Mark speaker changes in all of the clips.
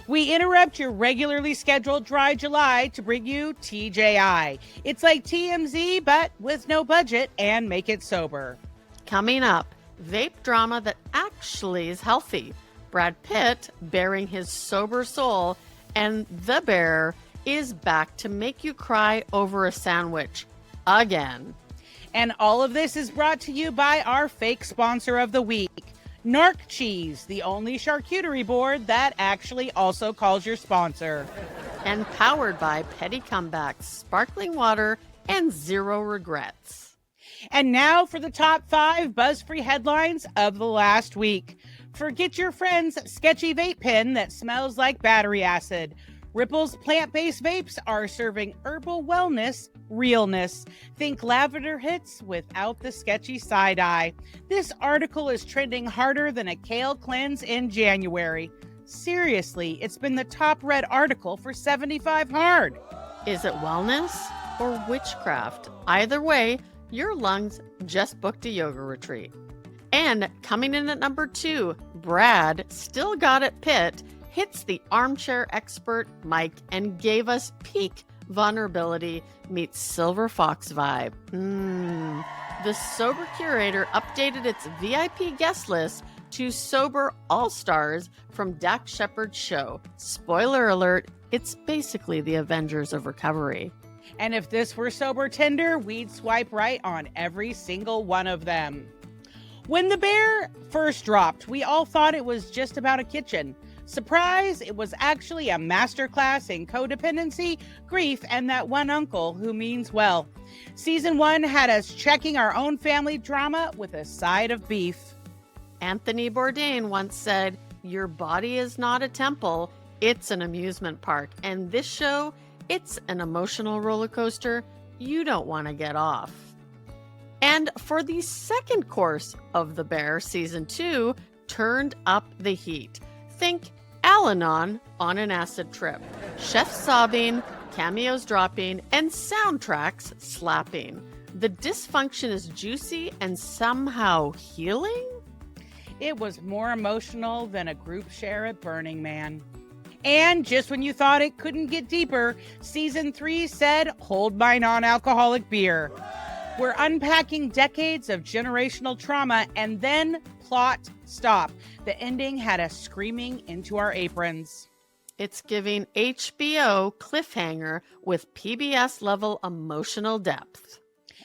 Speaker 1: We interrupt your regularly scheduled Dry July to bring you TJI. It's like TMZ, but with no budget and make it sober.
Speaker 2: Coming up, vape drama that actually is healthy. Brad Pitt, bearing his sober soul, and The Bear is back to make you cry over a sandwich. Again.
Speaker 1: And all of this is brought to you by our fake sponsor of the week, Narc Cheese, the only charcuterie board that actually also calls your sponsor.
Speaker 2: And powered by Petty Comebacks, Sparkling Water, and Zero Regrets.
Speaker 1: And now for the top 5 Buzz-Free headlines of the last week. Forget your friend's sketchy vape pen that smells like battery acid. Ripple's plant-based vapes are serving herbal wellness realness. Think lavender hits without the sketchy side-eye. This article is trending harder than a kale cleanse in January. Seriously, it's been the top read article for 75 hard.
Speaker 2: Is it wellness or witchcraft? Either way, your lungs just booked a yoga retreat. And coming in at number 2, Brad still got it Pitt hits the Armchair Expert mic and gave us peak vulnerability meets Silver Fox vibe. The Sober Curator updated its VIP guest list to Sober All-Stars from Dax Shepard's show. Spoiler alert, it's basically the Avengers of recovery.
Speaker 1: And if this were Sober Tinder, we'd swipe right on every single one of them. When The Bear first dropped, we all thought it was just about a kitchen. Surprise, it was actually a masterclass in codependency, grief, and that one uncle who means well. Season 1 had us checking our own family drama with a side of beef.
Speaker 2: Anthony Bourdain once said, "Your body is not a temple, it's an amusement park. And this show, it's an emotional roller coaster you don't want to get off." And for the second course of The Bear, Season 2 turned up the heat. Think Al-Anon on an acid trip. Chefs sobbing, cameos dropping, and soundtracks slapping. The dysfunction is juicy and somehow healing?
Speaker 1: It was more emotional than a group share at Burning Man. And just when you thought it couldn't get deeper, Season 3 said, "Hold my non-alcoholic beer." We're unpacking decades of generational trauma and then plot stop. The ending had us screaming into our aprons.
Speaker 2: It's giving HBO cliffhanger with PBS level emotional depth.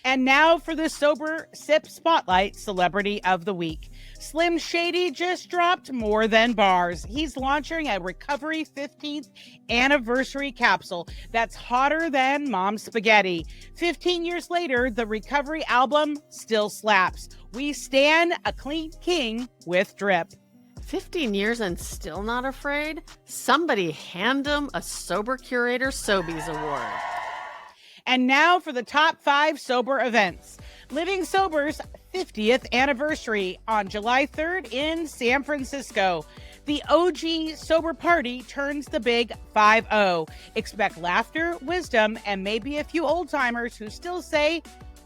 Speaker 1: And now for the Sober Sip Spotlight Celebrity of the Week. Slim Shady just dropped more than bars. He's launching a Recovery 15th anniversary capsule that's hotter than mom's spaghetti. 15 years later, the Recovery album still slaps. We stand a clean king with drip.
Speaker 2: 15 years and still not afraid? Somebody hand him a Sober Curator Sobies Award.
Speaker 1: And now for the top 5 sober events. Living Sober's 50th anniversary on July 3rd in San Francisco. The OG Sober Party turns the big 5-0. Expect laughter, wisdom, and maybe a few old-timers who still say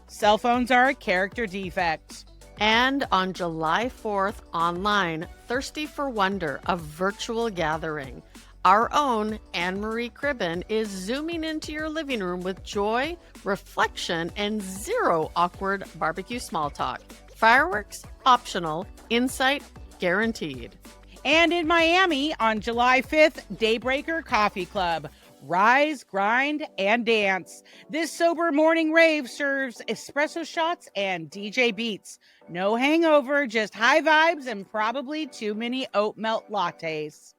Speaker 1: cell phones are a character defect.
Speaker 2: And on July 4th, online, Thirsty for Wonder, a virtual gathering. Our own Anne-Marie Cribben is zooming into your living room with joy, reflection, and zero awkward barbecue small talk. Fireworks, optional. Insight, guaranteed.
Speaker 1: And in Miami on July 5th, Daybreaker Coffee Club. Rise, grind, and dance. This sober morning rave serves espresso shots and DJ beats. No hangover, just high vibes and probably too many oat milk lattes.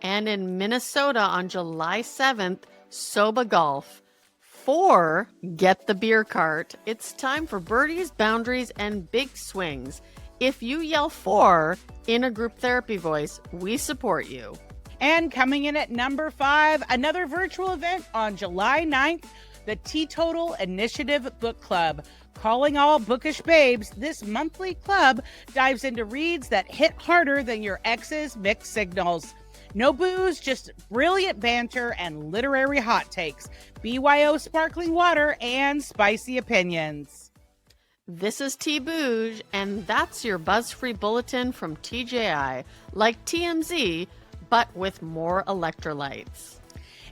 Speaker 2: And in Minnesota on July 7th, Soba Golf. 4, get the beer cart. It's time for birdies, boundaries, and big swings. If you yell 4 in a group therapy voice, we support you.
Speaker 1: And coming in at number 5, another virtual event on July 9th, the Teetotal Initiative Book Club. Calling all bookish babes, this monthly club dives into reads that hit harder than your ex's mixed signals. No booze, just brilliant banter and literary hot takes, BYO sparkling water, and spicy opinions.
Speaker 2: This is T. Booge, and that's your Buzz-Free Bulletin from TJI. Like TMZ, but with more electrolytes.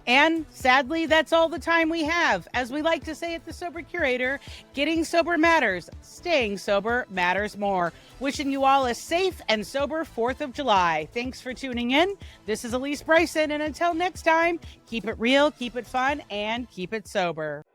Speaker 1: And sadly, that's all the time we have. As we like to say at the Sober Curator, getting sober matters. Staying sober matters more. Wishing you all a safe and sober 4th of July. Thanks for tuning in. This is Alysse Bryson. And until next time, keep it real, keep it fun, and keep it sober.